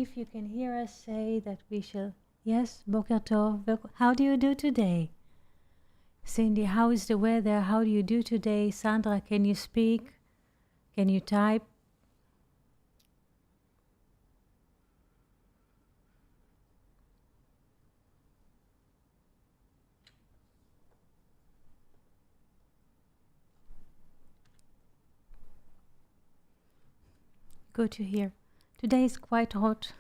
If you can hear us say that we shall, yes, Boker Tov, how do you do today? Cindy, how is the weather? How do you do today? Sandra, can you speak? Can you type? Good to hear. Today is quite hot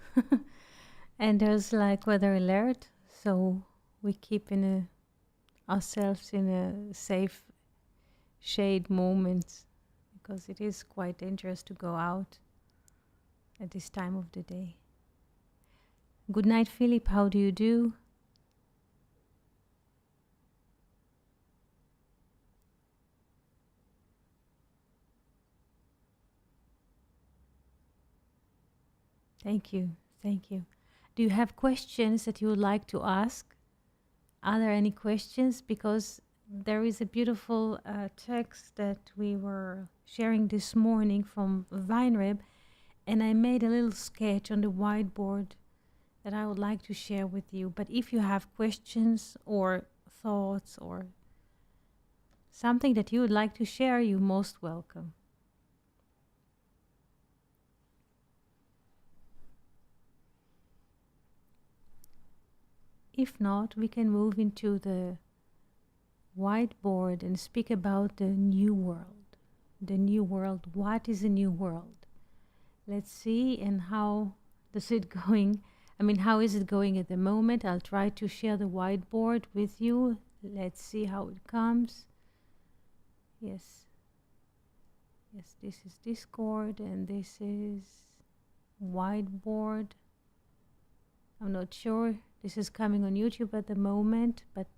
and there's like weather alert, so we keep ourselves in a safe shade moment because it is quite dangerous to go out at this time of the day. Good night, Philip. How do you do? Thank you. Thank you. Do you have questions that you would like to ask? Are there any questions? Because there is a beautiful text that we were sharing this morning from Weinreb, and I made a little sketch on the whiteboard that I would like to share with you. But if you have questions or thoughts or something that you would like to share, you're most welcome. If not, we can move into the whiteboard and speak about the new world. The new world. What is a new world? Let's see, and how does it going? I mean, how is it going at the moment? I'll try to share the whiteboard with you. Let's see how it comes. Yes. Yes, this is Discord and this is whiteboard. I'm not sure. This is coming on YouTube at the moment, but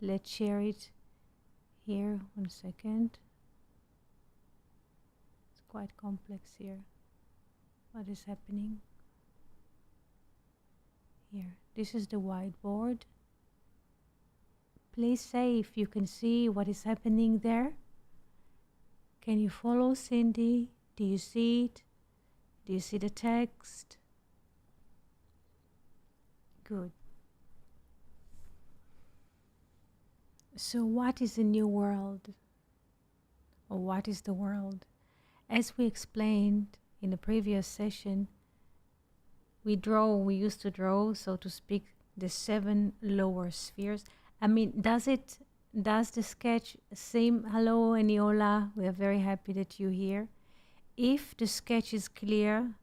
let's share it here. 1 second. It's quite complex here. What is happening? Here. This is the whiteboard. Please say if you can see what is happening there. Can you follow, Cindy? Do you see it? Do you see the text? Good. So what is a new world? Or what is the world? As we explained in the previous session, we used to draw, so to speak, the 7 lower spheres. I mean, does the sketch seem, hello Eniola, we are very happy that you're here. If the sketch is clear,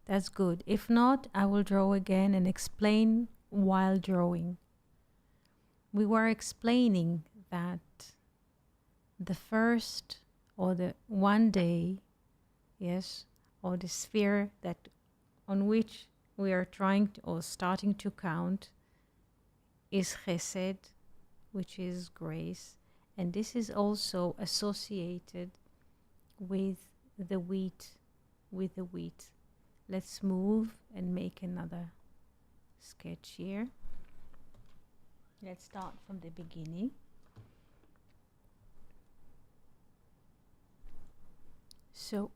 that's good. If not, I will draw again and explain while drawing. We were explaining that the first or the one day, yes, or the sphere that on which we are trying to, or starting to count is chesed, which is grace, and this is also associated with the wheat, Let's move and make another sketch here. Let's start from the beginning. So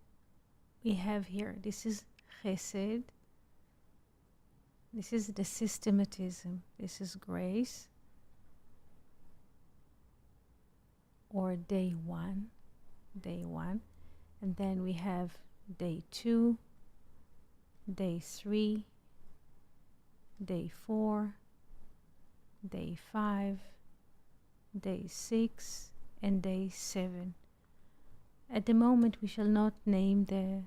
we have here, this is chesed. This is the systematism. This is grace. Or day one. And then we have day 2, day 3, day 4, day 5, day 6, and day 7. At the moment we shall not name the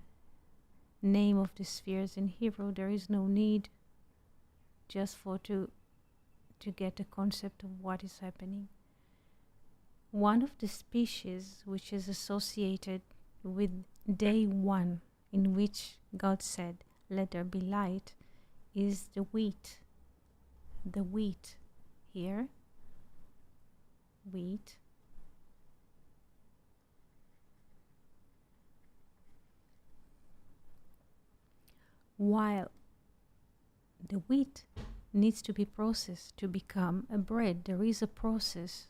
name of the spheres in Hebrew. There is no need, just to get the concept of what is happening. One of the species which is associated with day 1, in which God said, "Let there be light," is the wheat. The wheat here. Wheat. While the wheat needs to be processed to become a bread, there is a process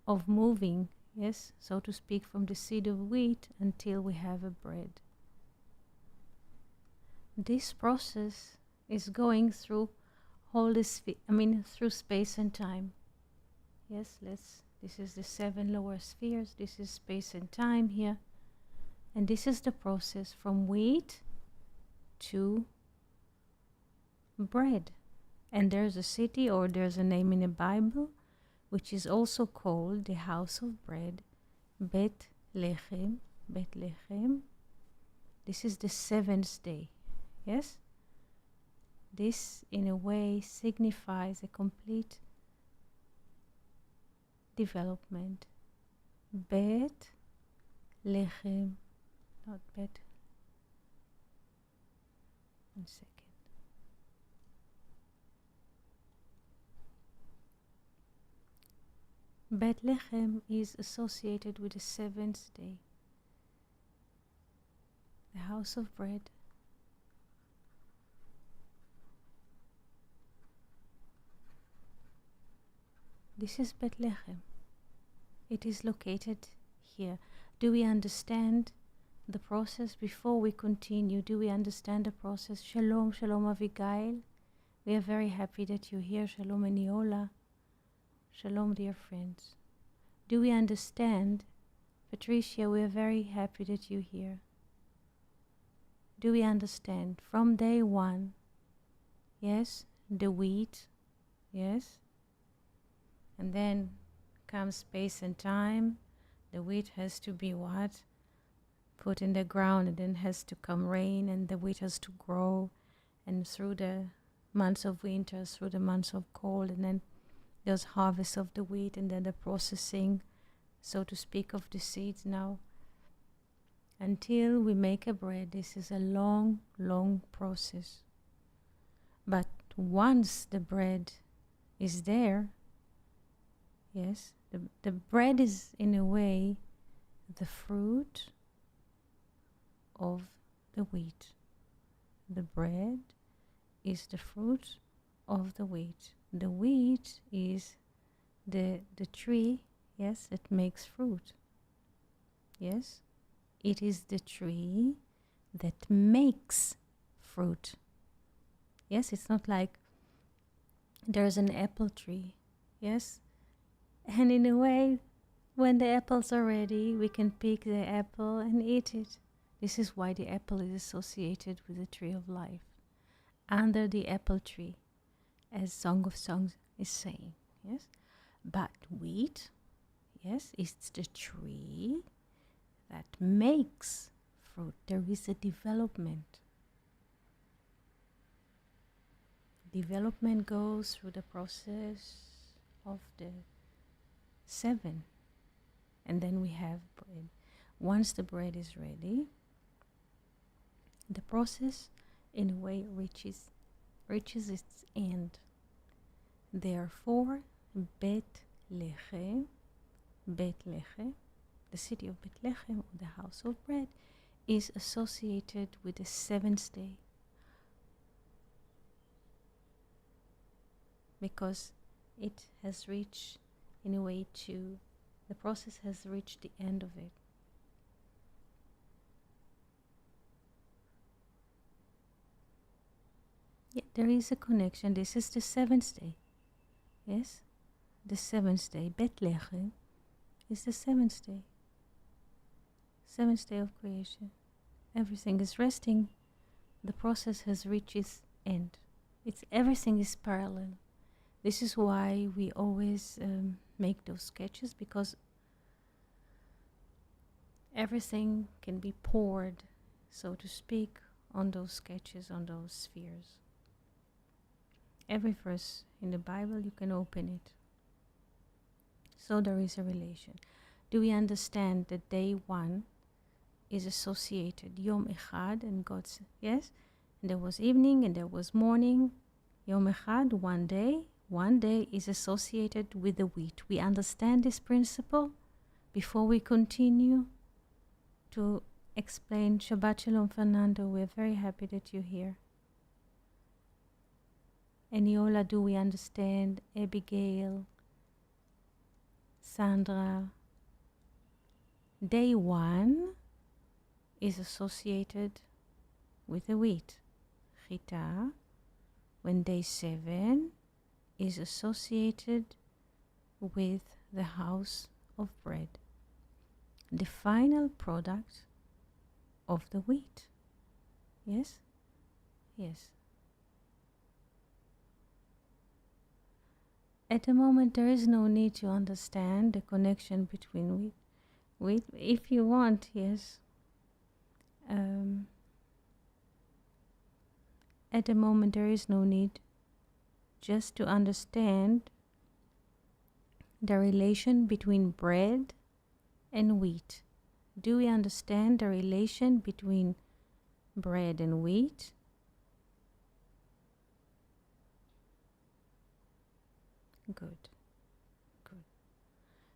of moving, yes, so to speak, from the seed of wheat until we have a bread. this process is going through through space and time. Yes, this is the 7 lower spheres, this is space and time here. And this is the process from wheat to bread. And there's a city, or there's a name in the Bible, which is also called the house of bread, Bethlehem. Bethlehem. This is the 7th day. Yes? This, in a way, signifies a complete development. Bethlehem, not Bet. 1 second. Bethlehem is associated with the 7th day, the house of bread. This is Bethlehem. It is located here. Do we understand the process? Before we continue, do we understand the process? Shalom, Shalom Avigail. We are very happy that you're here. Shalom Eniola. Shalom, dear friends. Do we understand? Patricia, we are very happy that you're here. Do we understand? From day one, yes, the wheat, yes, and then comes space and time. The wheat has to be what? Put in the ground, and then has to come rain, and the wheat has to grow, and through the months of winter, through the months of cold, and then there's harvest of the wheat, and then the processing, so to speak, of the seeds now. Until we make a bread, this is a long, long process. But once the bread is there, yes, the bread is in a way the fruit of the wheat. The bread is the fruit of the wheat. The wheat is the tree, yes, that makes fruit. Yes, it is the tree that makes fruit. Yes, it's not like there's an apple tree. Yes, and in a way, when the apples are ready, we can pick the apple and eat it. This is why the apple is associated with the tree of life. Under the apple tree, as Song of Songs is saying, yes. But wheat, yes, it's the tree that makes fruit. There is a development. Development goes through the process of the 7, and then we have bread. Once the bread is ready, the process in a way reaches its end. Therefore, Bethlehem, the city of Bethlehem, or the house of bread, is associated with the 7th day, because it has reached, in a way, the process has reached the end of it. Yeah, there is a connection. This is the 7th day. Yes, the 7th day. Bethlehem is the 7th day. 7th day of creation. Everything is resting. The process has reached its end. Everything is parallel. This is why we always make those sketches, because everything can be poured, so to speak, on those sketches, on those spheres. Every verse in the Bible, you can open it. So there is a relation. Do we understand that day 1 is associated, Yom Echad, and God's, yes? And there was evening and there was morning. Yom Echad, one day is associated with the wheat. We understand this principle before we continue to explain. Shabbat Shalom, Fernando. We're very happy that you're here. Eniola, do we understand? Abigail, Sandra. Day 1 is associated with the wheat. Shechita, when day 7 is associated with the house of bread, the final product of the wheat. Yes? Yes. At the moment, there is no need to understand the connection between wheat. If you want, yes. At the moment, there is no need just to understand the relation between bread and wheat. Do we understand the relation between bread and wheat? Good. Good.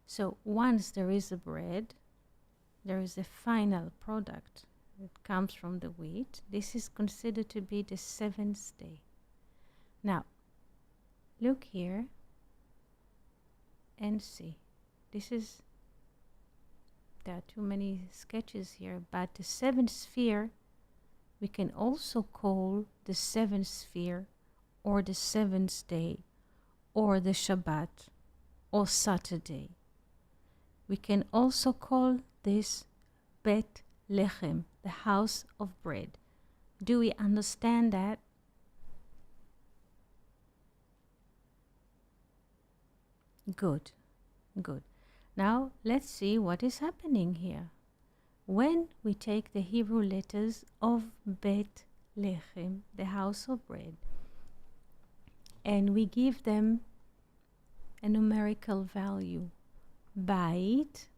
So once there is a bread, there is a final product that comes from the wheat. This is considered to be the 7th day. Now, look here and see. There are too many sketches here, but the 7th sphere we can also call the 7th sphere, or the 7th day, or the Shabbat, or Saturday. We can also call this Bet Lechem, the house of bread. Do we understand that? Good, good. Now let's see what is happening here. When we take the Hebrew letters of Bet Lechem, the house of bread, and we give them a numerical value, Bait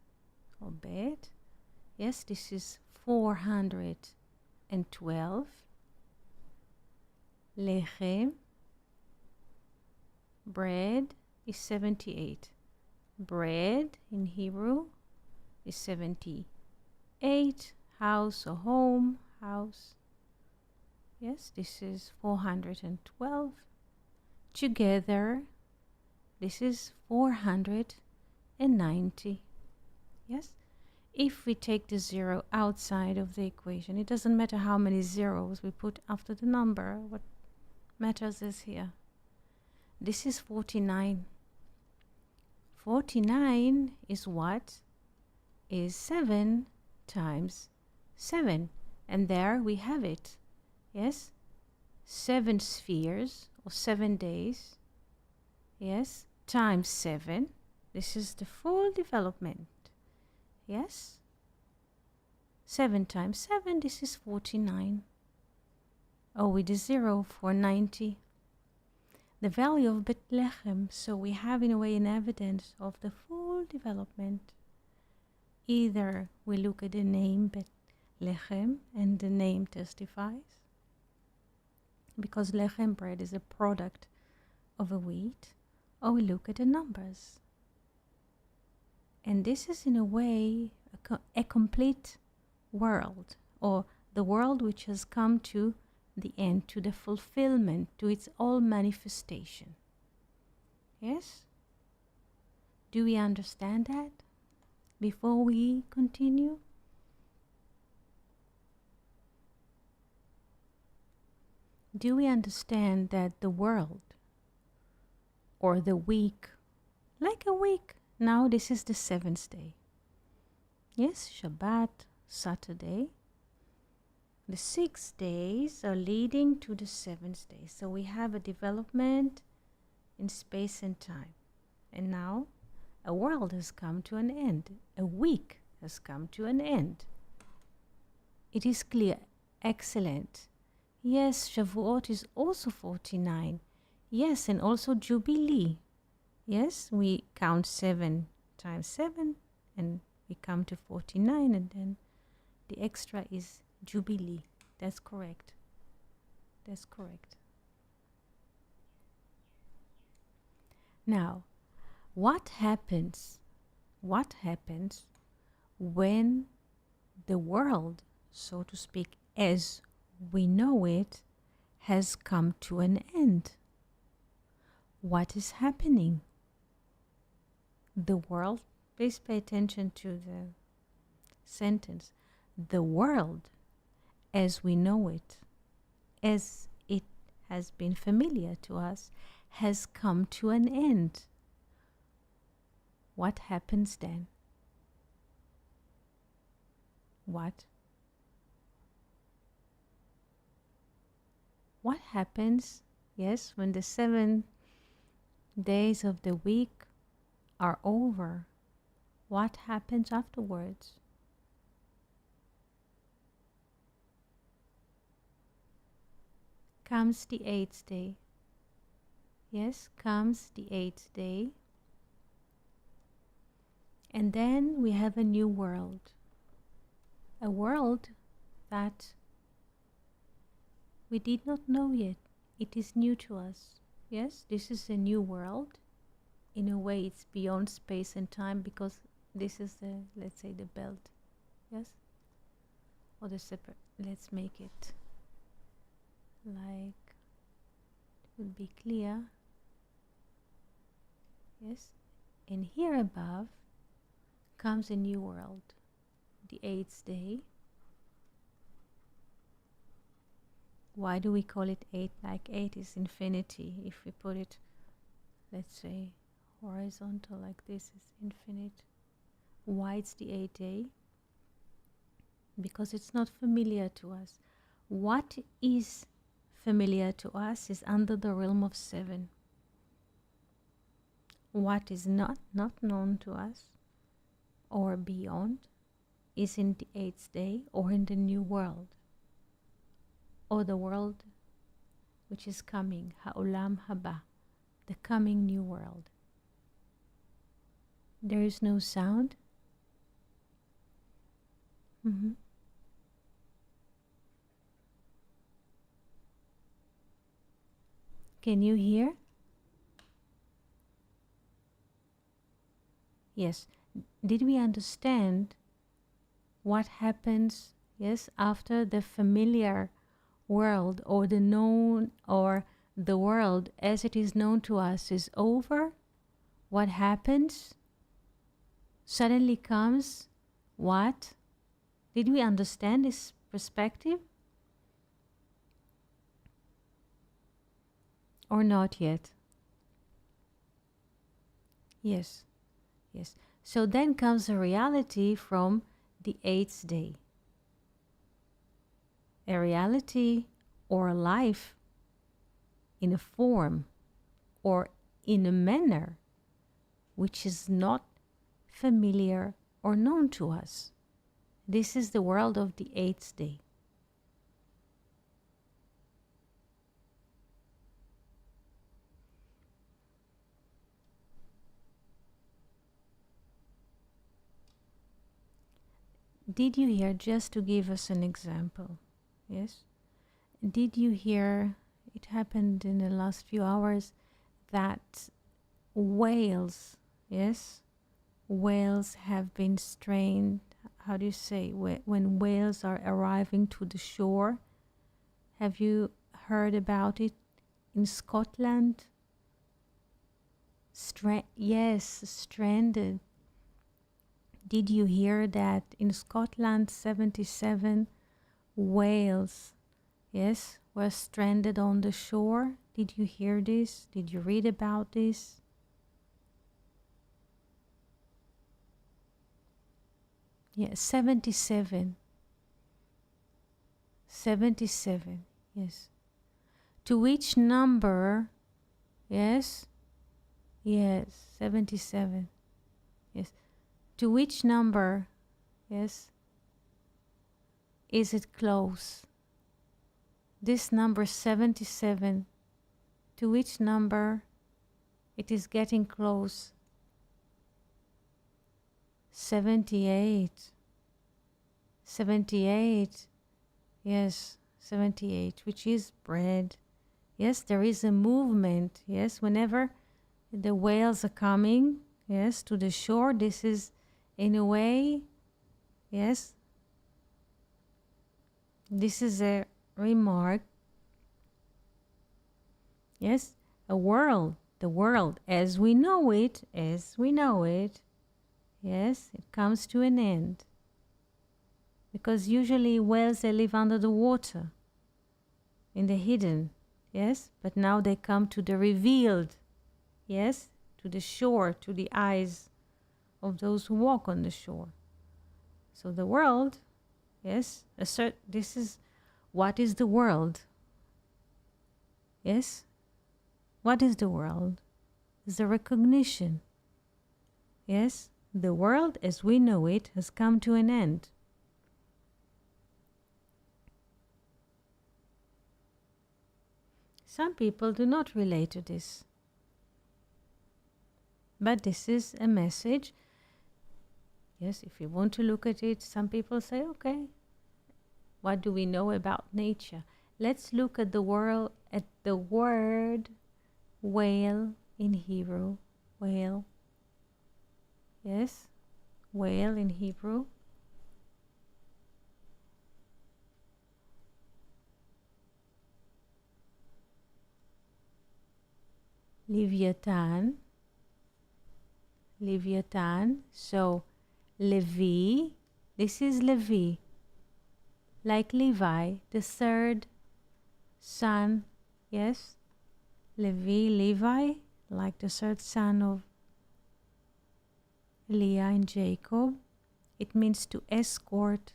or Bet, yes, this is 412. Lechem, bread, is 78. Bread in Hebrew is 78. House or home, house. Yes, this is 412. Together, this is 490. Yes? If we take the 0 outside of the equation, it doesn't matter how many zeros we put after the number. What matters is here. This is 49. 49 is what? Is 7 times 7. And there we have it. Yes? 7 spheres, or 7 days. Yes? Times 7. This is the full development. Yes? 7 times 7, this is 49. Oh, with a 0 for 90. The value of Bet Lechem, so we have in a way an evidence of the full development. Either we look at the name Bet Lechem and the name testifies, because Lechem bread is a product of a wheat, or we look at the numbers. And this is in a way a complete world, or the world which has come to the end, to the fulfillment, to its all manifestation. Yes? Do we understand that before we continue? Do we understand that the world, or the week, like a week, now this is the 7th day. Yes, Shabbat, Saturday. The 6 days are leading to the 7th day. So we have a development in space and time. And now a world has come to an end. A week has come to an end. It is clear. Excellent. Yes, Shavuot is also 49. Yes, and also Jubilee. Yes, we count 7 times 7 and we come to 49, and then the extra is Jubilee. That's correct. That's correct. Now, what happens? What happens when the world, so to speak, as we know it, has come to an end? What is happening? The world, please pay attention to the sentence. The world as we know it, as has been familiar to us has come to an end. What happens then? What? What happens, yes, when the 7 days of the week are over? What happens afterwards? Comes the 8th day. Yes, comes the 8th day. And then we have a new world. A world that we did not know yet. It is new to us. Yes, this is a new world. In a way, it's beyond space and time because this is the, let's say, the belt. Yes? Or the separate. Let's make it like it would be clear. Yes? And here above comes a new world, the 8th day. Why do we call it 8? Like 8 is infinity. If we put it, let's say, horizontal like this is infinite. Why it's the 8th day? Because it's not familiar to us. What is familiar to us is under the realm of 7. What is not known to us or beyond is in the 8th day or in the new world, or the world which is coming, Ha'olam Haba, the coming new world. There is no sound. Can you hear? Yes. Did we understand what happens, yes, after the familiar world or the known or the world as it is known to us is over? What happens? Suddenly comes what? Did we understand this perspective? Or not yet? Yes. Yes. So then comes a reality from the 8th day. A reality or a life in a form or in a manner which is not familiar or known to us. This is the world of the 8th day. Did you hear, just to give us an example, yes? Did you hear, it happened in the last few hours, that whales, yes? Whales have been strained, how do you say, when whales are arriving to the shore? Have you heard about it in Scotland? Yes, stranded. Did you hear that in Scotland 77 whales, yes, were stranded on the shore? Did you hear this? Did you read about this? Yes, 77. 77, yes. To which number, yes, yes, 77, yes. To which number, yes, is it close? This number 77, to which number it is getting close? 78. 78, yes, 78, which is bread. Yes, there is a movement, yes, whenever the whales are coming, yes, to the shore, this is in a way, yes, this is a remark, yes, a world, the world as we know it, yes, it comes to an end. Because usually whales, they live under the water, in the hidden, Yes, but now they come to the revealed, yes, to the shore, to the eyes of those who walk on the shore. So the world, yes, this is what is the world? Yes, what is the world? It's the recognition. Yes, the world as we know it has come to an end. Some people do not relate to this. But this is a message. Yes, if you want to look at it, some people say, okay, what do we know about nature? Let's look at the world, at the word whale in Hebrew. Whale. Yes, whale in Hebrew. Leviathan. Leviathan. So Levi, this is Levi, like Levi, the third son. Yes, Levi, like the third son of Leah and Jacob. It means to escort.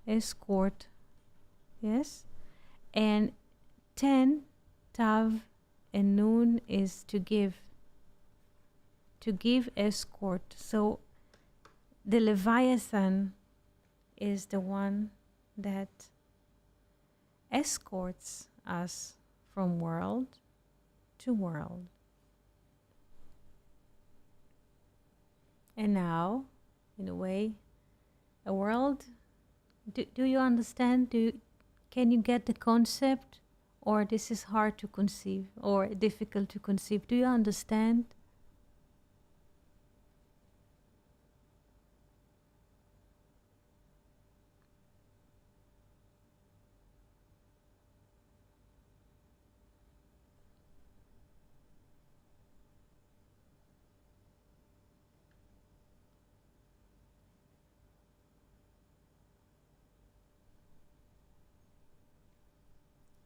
Escort. Yes. And 10, Tav, and Nun is to give. To give escort. So the Leviathan is the one that escorts us from world to world. And now, in a way, a world, do you understand? Can you get the concept? Or this is hard to conceive or difficult to conceive? Do you understand?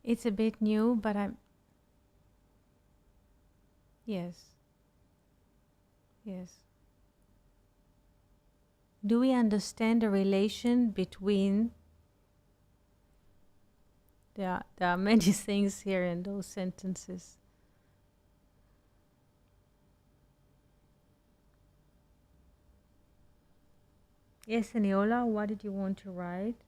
It's a bit new, but yes. Yes. Do we understand the relation between, there are many things here in those sentences. Yes, Aniola, what did you want to write?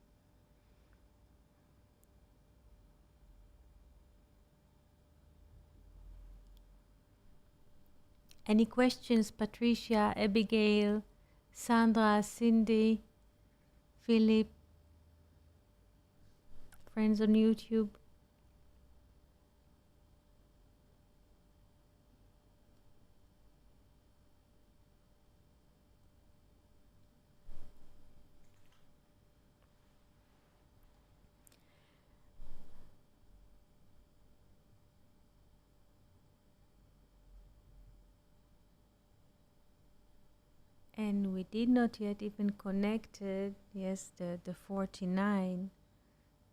Any questions, Patricia, Abigail, Sandra, Cindy, Philip, friends on YouTube? And we did not yet even connected, yes, the 49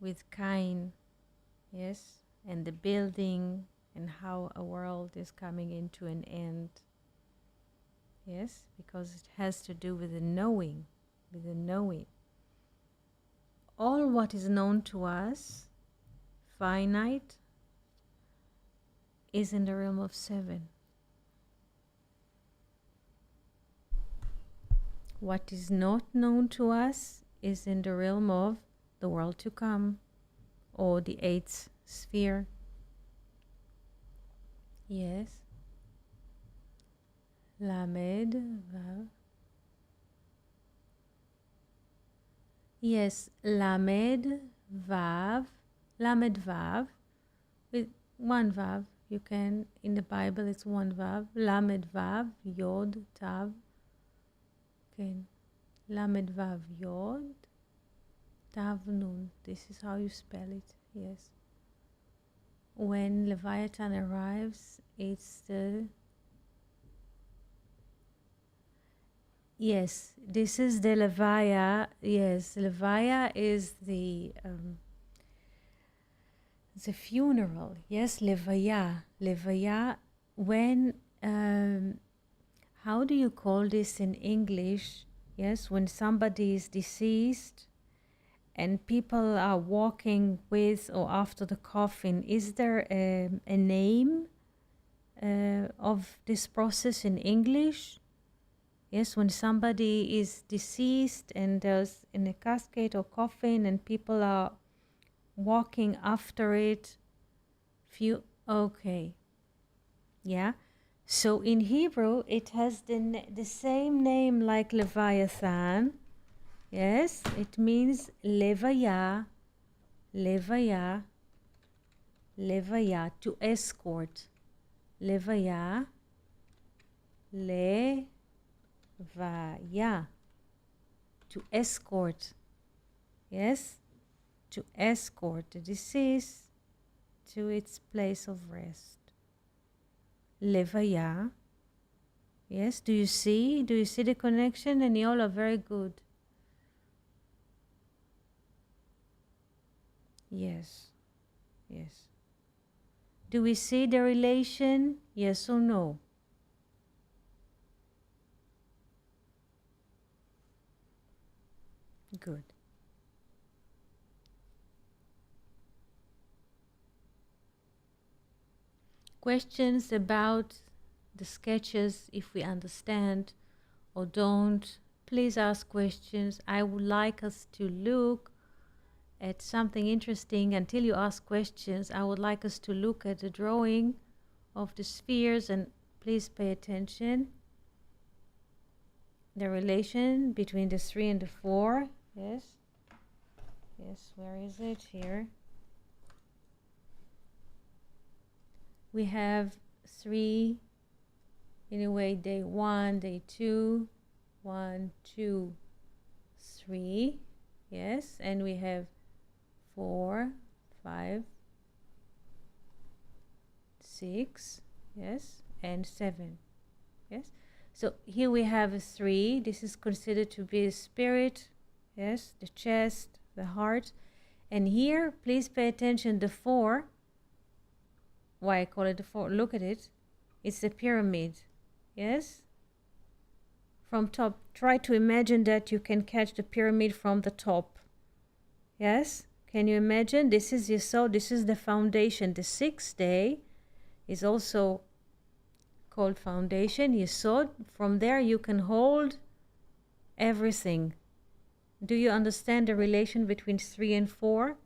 with Cain, yes, and the building and how a world is coming into an end. Yes, because it has to do with the knowing, with the knowing. All what is known to us, finite, is in the realm of 7. What is not known to us is in the realm of the world to come, or the 8th sphere. Yes. Lamed Vav. Yes, Lamed Vav. Lamed Vav. With one Vav. You can, in the Bible it's one Vav. Lamed Vav, Yod, Tav. Okay. Lamed Vav, Yod, Tav, Nun. This is how you spell it. Yes. When Leviathan arrives, it's the... Yes, this is the Levia. Yes, Levia is the the funeral. Yes, levaya. Levaya. When, how do you call this in English? Yes, when somebody is deceased and people are walking with or after the coffin, is there a name of this process in English? Yes, when somebody is deceased and there's in a casket or coffin and people are walking after it. Okay. Yeah. So in Hebrew, it has the same name like Leviathan. Yes, it means levaya, levaya, levaya, to escort. Levaya, levaya, to escort. Yes, to escort the deceased to its place of rest. Levaya. Yes, do you see? Do you see the connection? And you all are very good. Yes, yes. Do we see the relation? Yes or no? Good. Questions about the sketches, if we understand or don't, please ask questions. I would like us to look at something interesting. Until you ask questions, I would like us to look at the drawing of the spheres, and please pay attention. The relation between the 3 and the 4. Yes. Yes, where is it? Here. We have 3, in a way, day 1, day 2, 1, 2, 3. Yes, and we have 4, 5, 6, yes, and 7. Yes. So here we have a 3. This is considered to be a spirit. Yes, the chest, the heart. And here, please pay attention, the 4. Why I call it the 4? Look at it. It's the pyramid. Yes? From top. Try to imagine that you can catch the pyramid from the top. Yes? Can you imagine? This is Yesod. This is the foundation. The 6th day is also called foundation, Yesod. From there you can hold everything. Do you understand the relation between 3 and 4?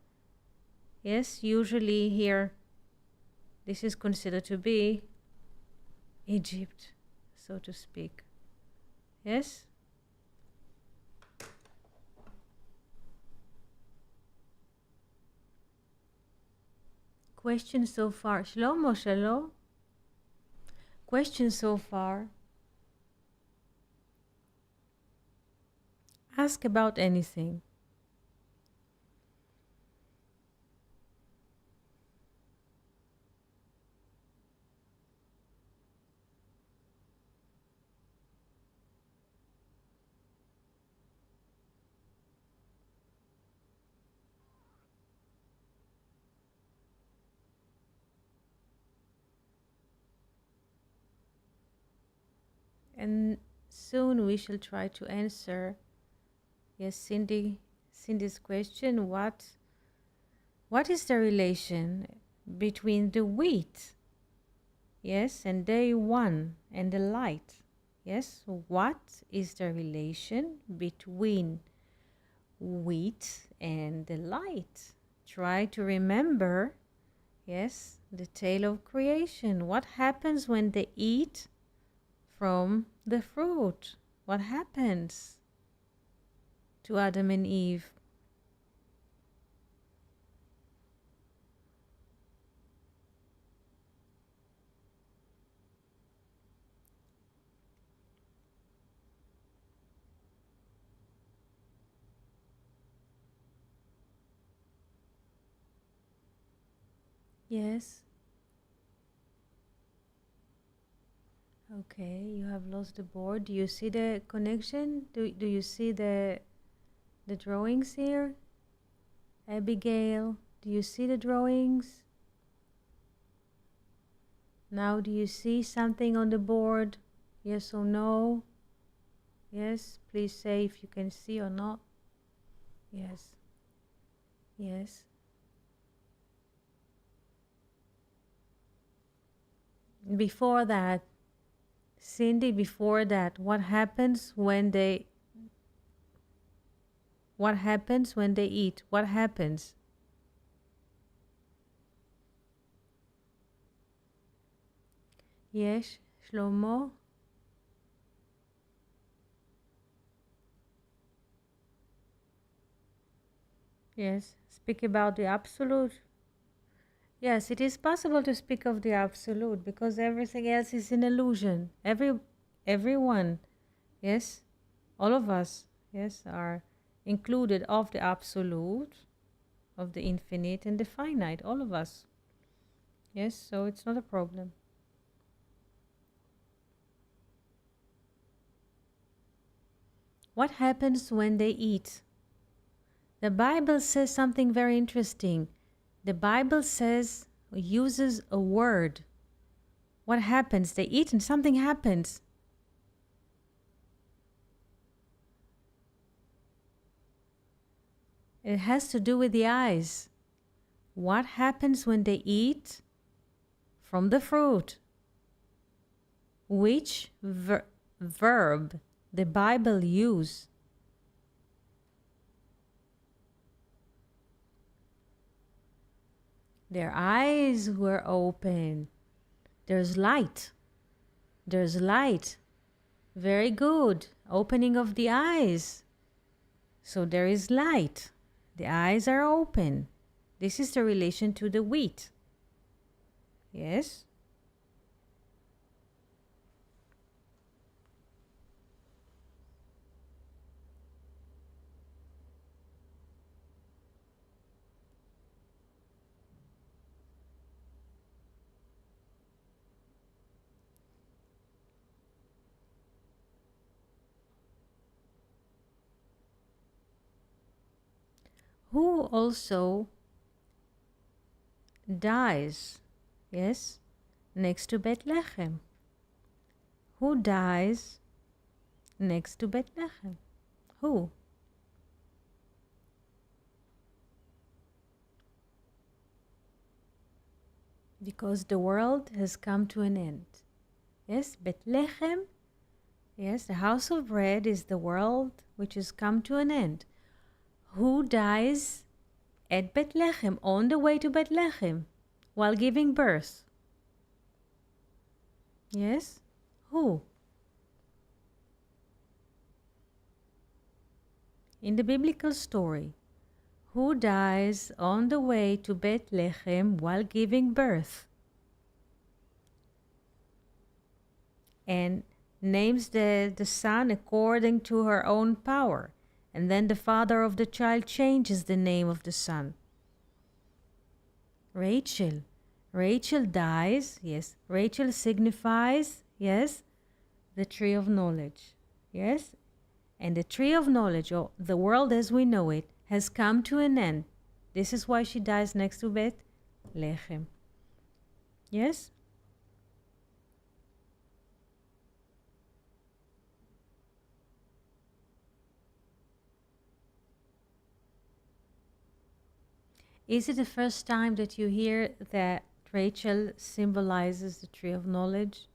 Yes, usually here this is considered to be Egypt, so to speak. Yes? Questions so far? Shalom or shalom? Questions so far? Ask about anything. And soon we shall try to answer, yes, Cindy's question. What is the relation between the wheat, yes, and day 1 and the light? Yes, what is the relation between wheat and the light? Try to remember, yes, the tale of creation. What happens when they eat from the fruit? What happens to Adam and Eve? Yes. Okay, you have lost the board. Do you see the connection? Do you see the drawings here? Abigail, do you see the drawings? Now do you see something on the board? Yes or no? Yes, please say if you can see or not. Yes. Yes. Before that, Cindy, before that, what happens when they eat? What happens? Yes, Shlomo? Yes, speak about the absolute. Yes, it is possible to speak of the absolute because everything else is an illusion. Everyone, yes, all of us, yes, are included of the absolute, of the infinite and the finite, all of us. Yes, so it's not a problem. What happens when they eat? The Bible says something very interesting. The Bible uses a word. What happens? They eat and something happens. It has to do with the eyes. What happens when they eat from the fruit? Which verb the Bible use? Their eyes were open. There's light. There's light. Very good. Opening of the eyes. So there is light. The eyes are open. This is the relation to the wheat. Yes? Who also dies, yes, next to Bethlehem? Who dies next to Bethlehem? Who? Because the world has come to an end. Yes, Bethlehem, yes, the house of bread is the world which has come to an end. Who dies at Bethlehem, on the way to Bethlehem, while giving birth? Yes? Who? In the biblical story, who dies on the way to Bethlehem while giving birth? And names the son according to her own power. And then the father of the child changes the name of the son. Rachel. Rachel dies, yes. Rachel signifies, yes, the tree of knowledge, yes. And the tree of knowledge, or the world as we know it, has come to an end. This is why she dies next to Bethlehem. Yes? Is it the first time that you hear that Rachel symbolizes the tree of knowledge?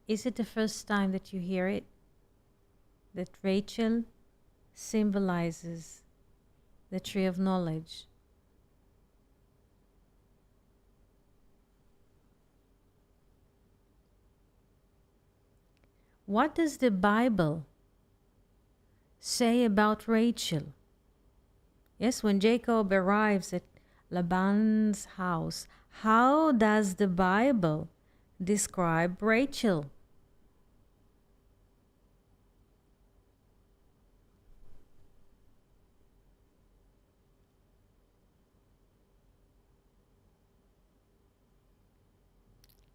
Is it the first time that you hear it? That Rachel symbolizes the tree of knowledge? What does the Bible say about Rachel? Yes, when Jacob arrives at Laban's house, how does the Bible describe Rachel?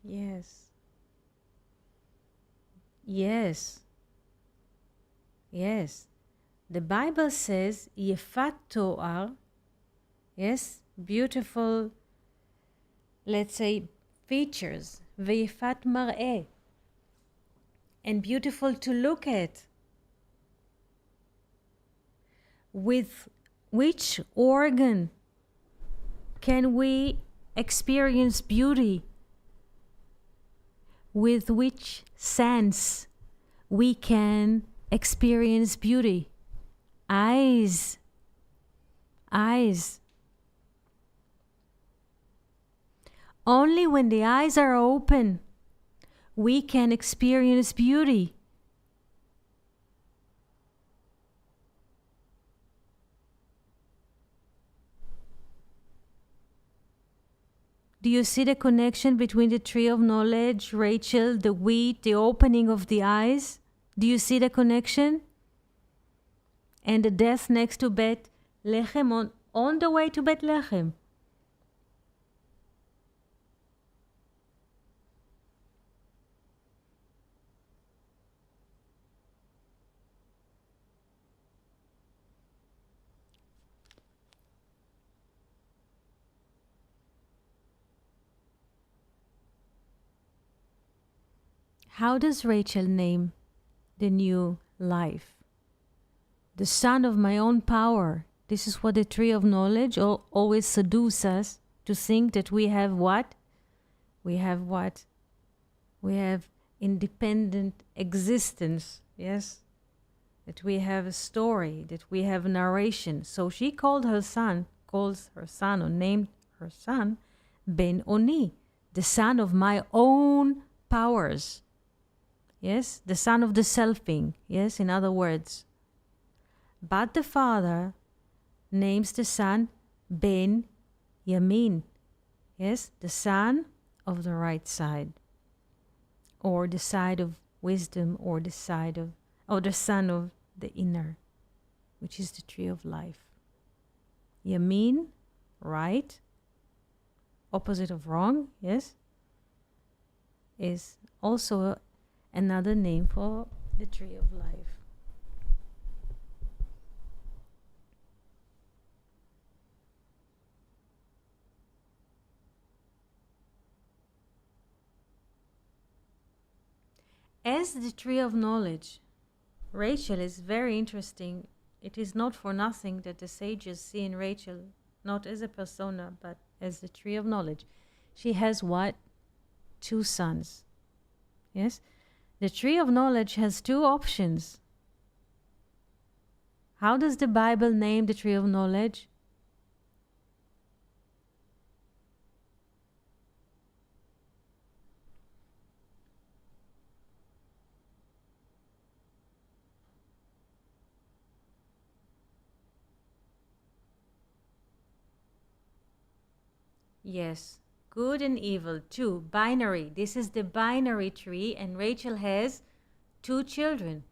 Yes. Yes. Yes. The Bible says, Yefat Toar, yes, beautiful, let's say, features, ויפת מראה, and beautiful to look at. With which organ can we experience beauty? With which sense we can experience beauty? Eyes. Eyes. Only when the eyes are open, we can experience beauty. Do you see the connection between the tree of knowledge, Rachel, the wheat, the opening of the eyes? Do you see the connection? And the death next to Bet Lechem, on the way to Bet Lechem. How does Rachel name the new life? The son of my own power. This is what the tree of knowledge always seduces us to think that we have what? We have what? We have independent existence, yes? That we have a story, that we have narration. So she calls her son, or named her son, Ben Oni, the son of my own powers. Yes, the son of the selfing. Yes, in other words. But the father names the son Ben Yamin. Yes, the son of the right side, or the side of wisdom, or the son of the inner, which is the tree of life. Yamin, right, opposite of wrong. Yes, is also another name for the tree of life. As the tree of knowledge, Rachel is very interesting. It is not for nothing that the sages see in Rachel not as a persona, but as the tree of knowledge. She has what? 2 sons. Yes? The tree of knowledge has 2 options. How does the Bible name the tree of knowledge? Yes, good and evil, 2, binary. This is the binary tree, and Rachel has 2 children.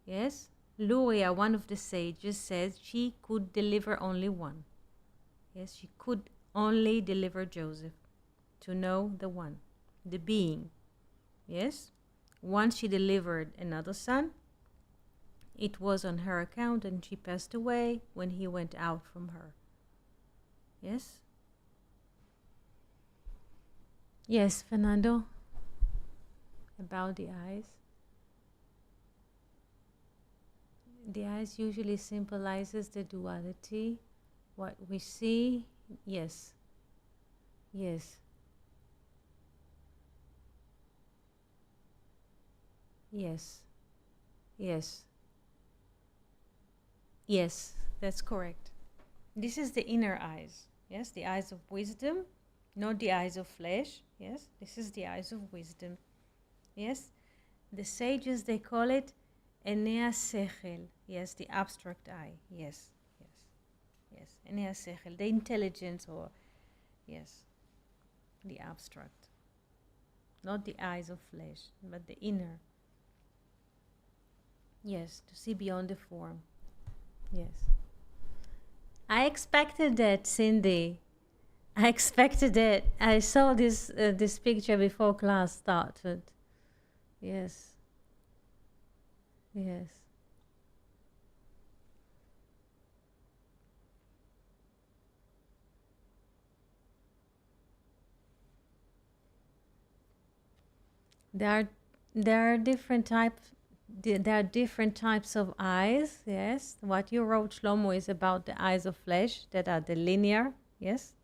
Yes, Luria, one of the sages, says she could deliver only one. Yes, she could only deliver Joseph, to know the one, the being. Yes, once she delivered another son, it was on her account, and she passed away when he went out from her. Yes? Yes, Fernando? About the eyes? The eyes usually symbolizes the duality, what we see. Yes. Yes. Yes. Yes. Yes, that's correct. This is the inner eyes. Yes, the eyes of wisdom, not the eyes of flesh. Yes, this is the eyes of wisdom. Yes, the sages, they call it Enea Sechel. Yes, the abstract eye. Yes, yes, yes. Enea Sechel, the intelligence, or yes, the abstract. Not the eyes of flesh, but the inner. Yes, to see beyond the form. Yes. I expected that, Cindy. I expected that. I saw this picture before class started. Yes. Yes. There are there are different types. There are different types of eyes. Yes, what you wrote, Shlomo, is about the eyes of flesh that are the linear. Yes,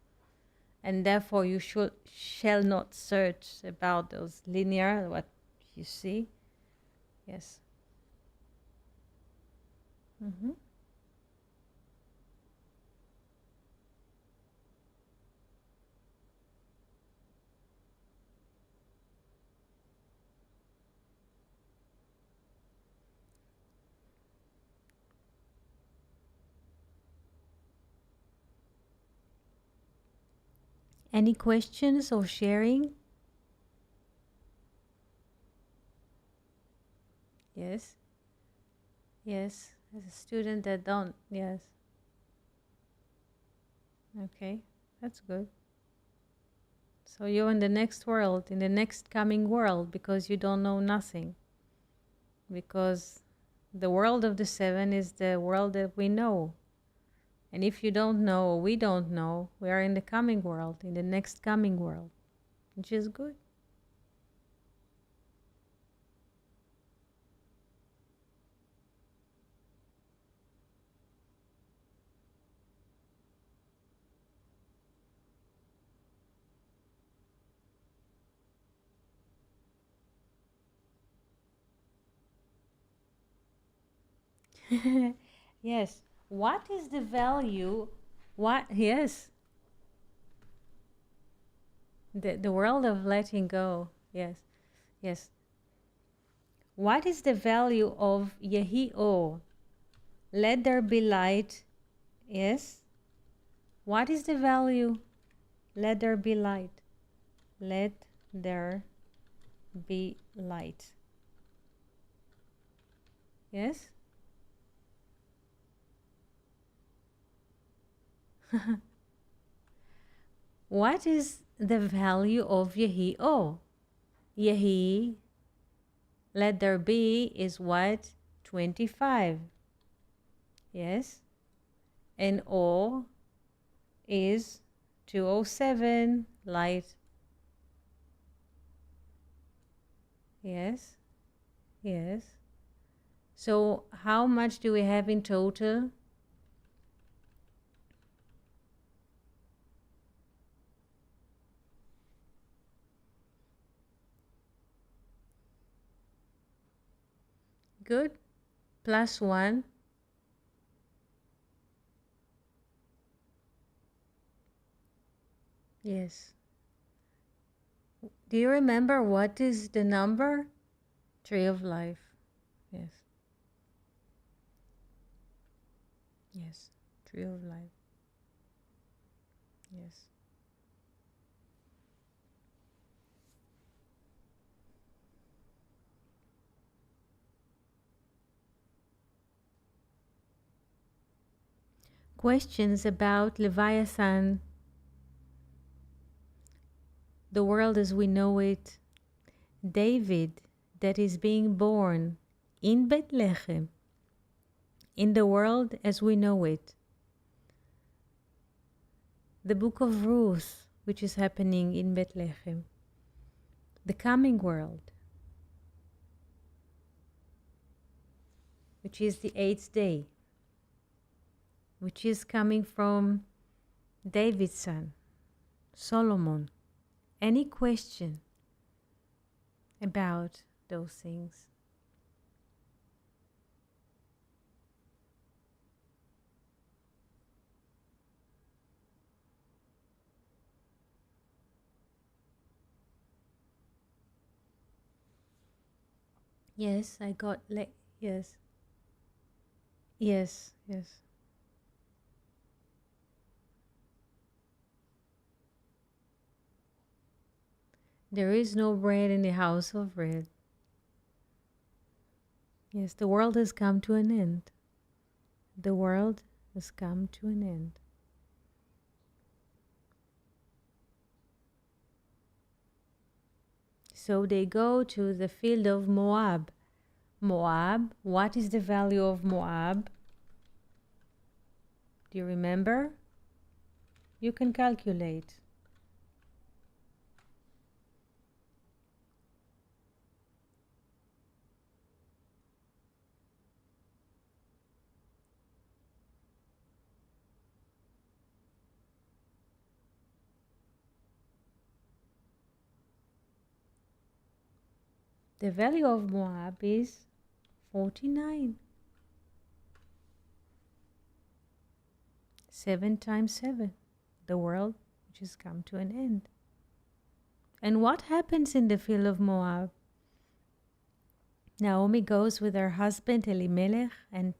and therefore you shall not search about those linear what you see. Yes. Mm-hmm. Any questions or sharing? Yes. Yes. As a student that don't. Yes. Okay. That's good. So you're in the next world, in the next coming world, because you don't know nothing. Because the world of the seven is the world that we know. And if you don't know, or we don't know, we are in the coming world, in the next coming world, which is good. Yes. What is the value? What? Yes. The world of letting go. Yes. Yes. What is the value of Yehi O? Let there be light. Yes. What is the value? Let there be light. Let there be light. Yes? What is the value of Yehi O? Yehi, let there be, is what? 25. Yes? And O is 207, light. Yes? Yes. So how much do we have in total? Good. Plus 1. Yes. Do you remember what is the number? Tree of life. Yes. Yes. Tree of life. Yes. Questions about Leviathan, the world as we know it. David, that is being born in Bethlehem, in the world as we know it. The book of Ruth, which is happening in Bethlehem. The coming world, which is the 8th day, which is coming from David's son, Solomon. Any question about those things? Yes, I got yes. Yes, yes. There is no bread in the house of bread. Yes, the world has come to an end. The world has come to an end. So they go to the field of Moab. Moab, what is the value of Moab? Do you remember? You can calculate. The value of Moab is 49. 7 times 7. The world which has come to an end. And what happens in the field of Moab? Naomi goes with her husband Elimelech and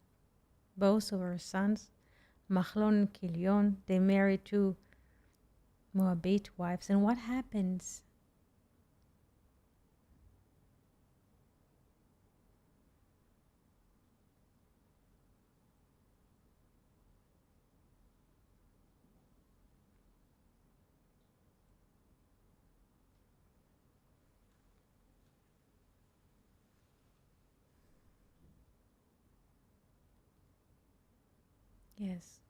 both of her sons, Machlon and Kilion. They marry two Moabite wives. And what happens? Yes,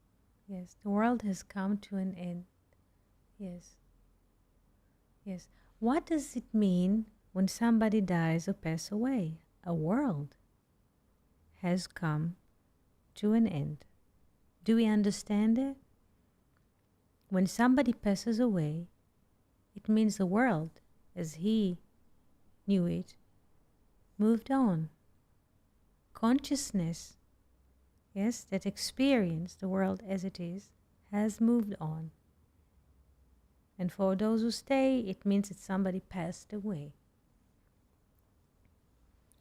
yes, the world has come to an end. Yes, yes. What does it mean when somebody dies or passes away? A world has come to an end. Do we understand it? When somebody passes away, it means the world, as he knew it, moved on. Consciousness, yes, that experience the world as it is, has moved on. And for those who stay, it means that somebody passed away.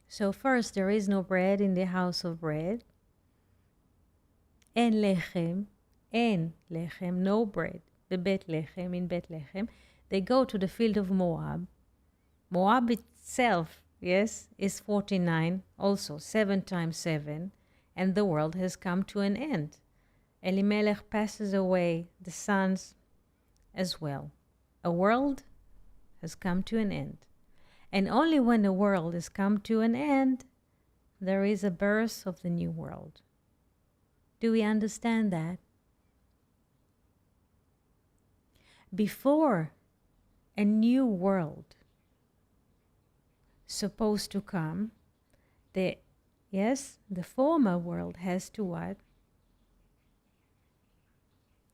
So first, there is no bread in the house of bread. En lechem, no bread. Bebet lechem, in Bethlehem. They go to the field of Moab. Moab itself, yes, is 49, also 7 times 7, and the world has come to an end. Elimelech passes away, the sons as well. A world has come to an end. And only when the world has come to an end, there is a birth of the new world. Do we understand that? Before a new world supposed to come, the former world has to what?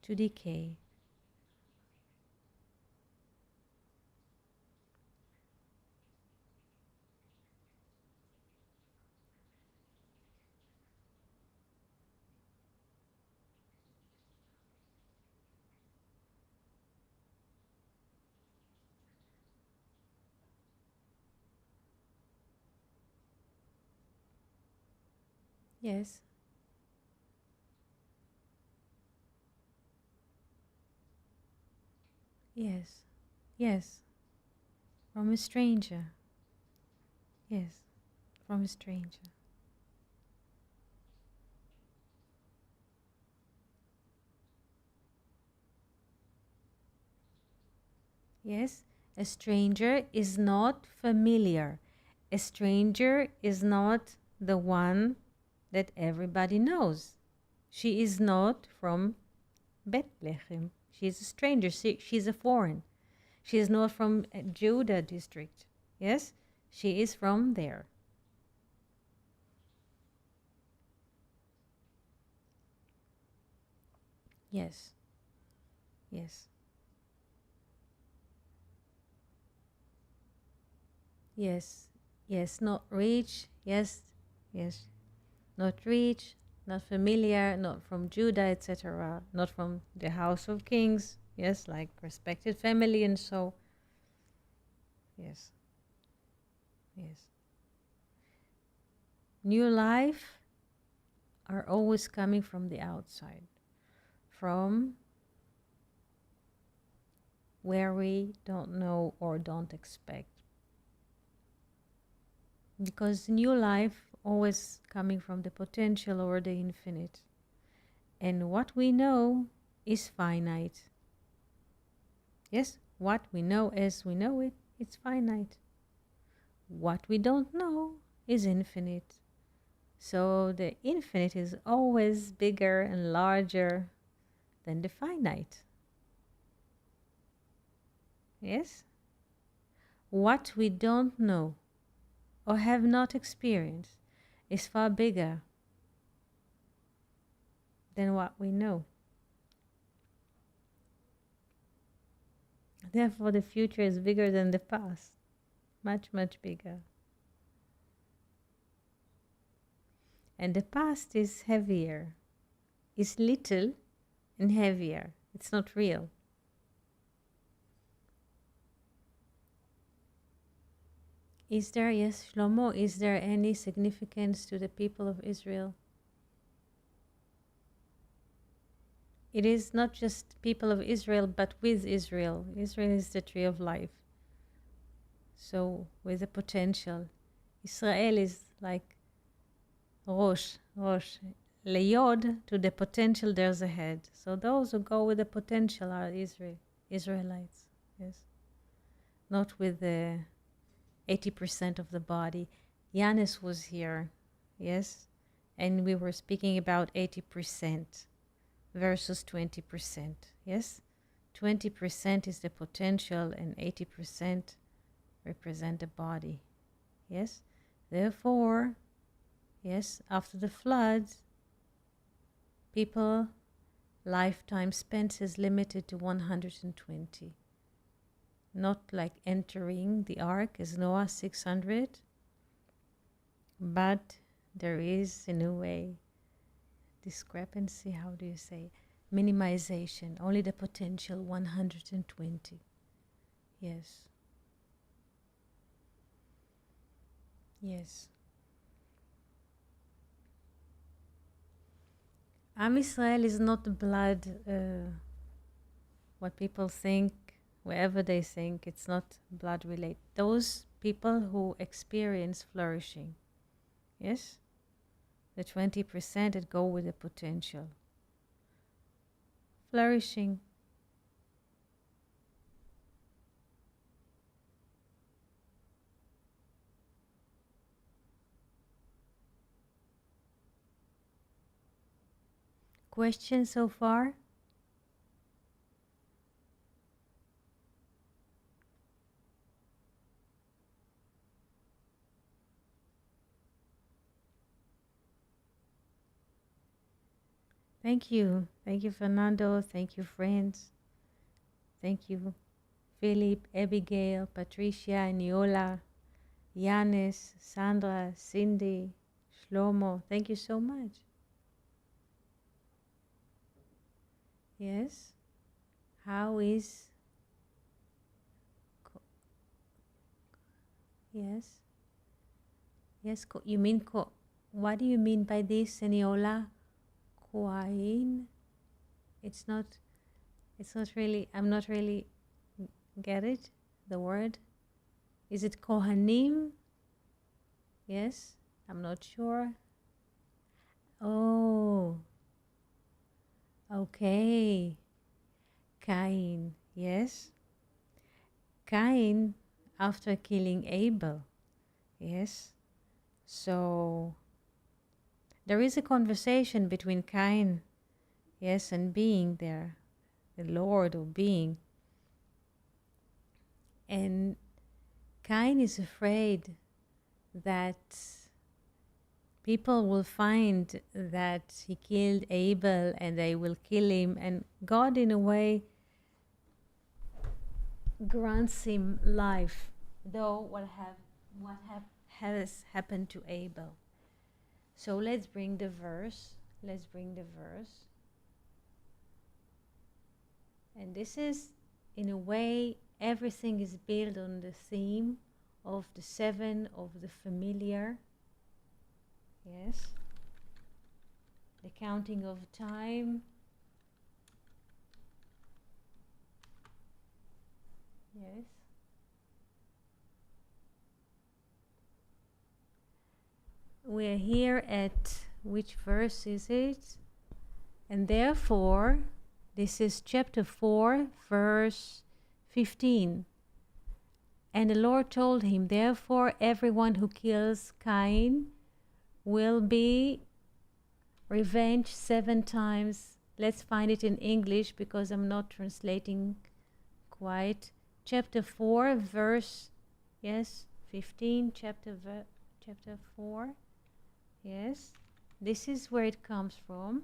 To decay. Yes. Yes. Yes. From a stranger. Yes. From a stranger. Yes. A stranger is not familiar. A stranger is not the one that everybody knows. She is not from Bethlehem. She is a stranger. She is a foreign. She is not from Judah district. Yes, she is from there. Yes, yes, yes, yes. Not rich. Yes, yes. Not rich. Not familiar. Not from Judah, etc. Not from the house of kings. Yes, like respected family and so. Yes, yes. New life are always coming from the outside, from where we don't know or don't expect. Because new life always coming from the potential or the infinite. And what we know is finite. Yes, what we know as we know it, it's finite. What we don't know is infinite. So the infinite is always bigger and larger than the finite. Yes? What we don't know or have not experienced is far bigger than what we know. Therefore, the future is bigger than the past. Much, much bigger. And the past is heavier. It's little and heavier. It's not real. Is there, yes, Shlomo, is there any significance to the people of Israel? It is not just people of Israel, but with Israel. Israel is the tree of life. So with the potential. Israel is like Rosh. Leyod, to the potential there's a head. So those who go with the potential are Israelites. Yes. Not with the 80% of the body. Yanis was here. Yes. And we were speaking about 80% versus 20%. Yes. 20% is the potential and 80% represent the body. Yes. Therefore, yes, after the flood, people lifetime spent is limited to 120. Not like entering the ark as Noah 600, but there is in a way discrepancy, how do you say, minimization, only the potential 120. Yes. Yes. Am Israel is not blood, what people think, wherever they think, it's not blood related. Those people who experience flourishing, yes? The 20% that go with the potential. Flourishing. Questions so far? Thank you. Thank you, Fernando. Thank you, friends. Thank you, Philip, Abigail, Patricia, Niola, Yanis, Sandra, Cindy, Shlomo. Thank you so much. Yes. How is... Yes. Yes, you mean... What do you mean by this, Niola? Kohain? It's not really, I'm not really get it, the word. Is it Kohanim? Yes, I'm not sure. Oh, okay. Cain, yes. Cain, after killing Abel, yes. So there is a conversation between Cain, yes, and being there, the Lord or being. And Cain is afraid that people will find that he killed Abel and they will kill him. And God, in a way, grants him life, though what has happened to Abel. So let's bring the verse. And this is, in a way, everything is built on the theme of the 7 of the familiar. Yes. The counting of time. Yes. We're here at, which verse is it? And therefore, this is chapter 4, verse 15. And the Lord told him, therefore, everyone who kills Cain will be revenged 7 times. Let's find it in English because I'm not translating quite. Chapter 4, verse, yes, 15, chapter 4. Yes, this is where it comes from.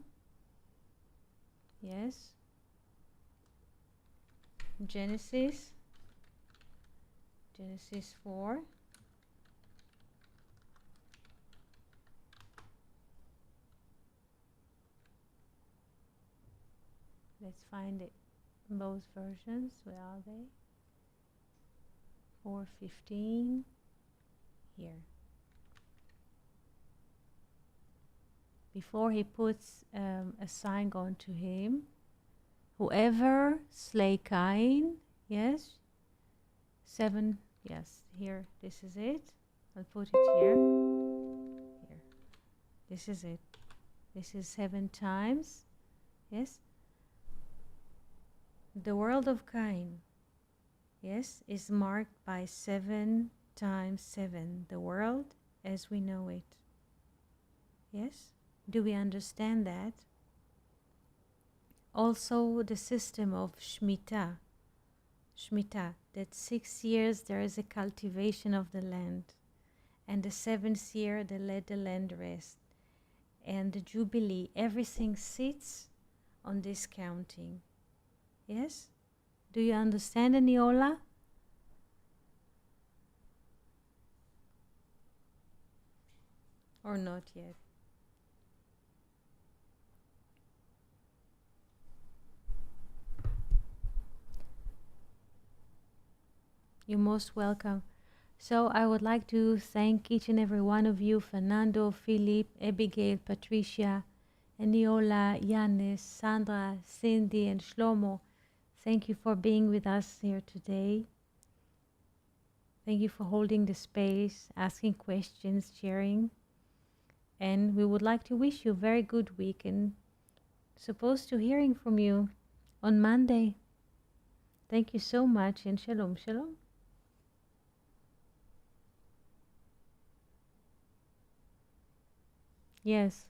Yes. Genesis 4. Let's find it. Both versions. Where are they? 4:15. Here. Before he puts a sign onto him, whoever slay Cain, yes, 7, yes, here, this is it. I'll put it here. Here. This is it. This is 7 times, yes. The world of Cain, yes, is marked by 7 times 7. The world as we know it. Yes? Do we understand that? Also the system of Shemitah. Shemitah, that 6 years there is a cultivation of the land. And the 7th year they let the land rest. And the Jubilee, everything sits on this counting. Yes? Do you understand, Aniola? Or not yet? You're most welcome. So I would like to thank each and every one of you, Fernando, Philip, Abigail, Patricia, Aniola, Yanis, Sandra, Cindy, and Shlomo. Thank you for being with us here today. Thank you for holding the space, asking questions, sharing. And we would like to wish you a very good week and supposed to hearing from you on Monday. Thank you so much and shalom, shalom. Yes.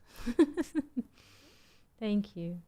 Thank you.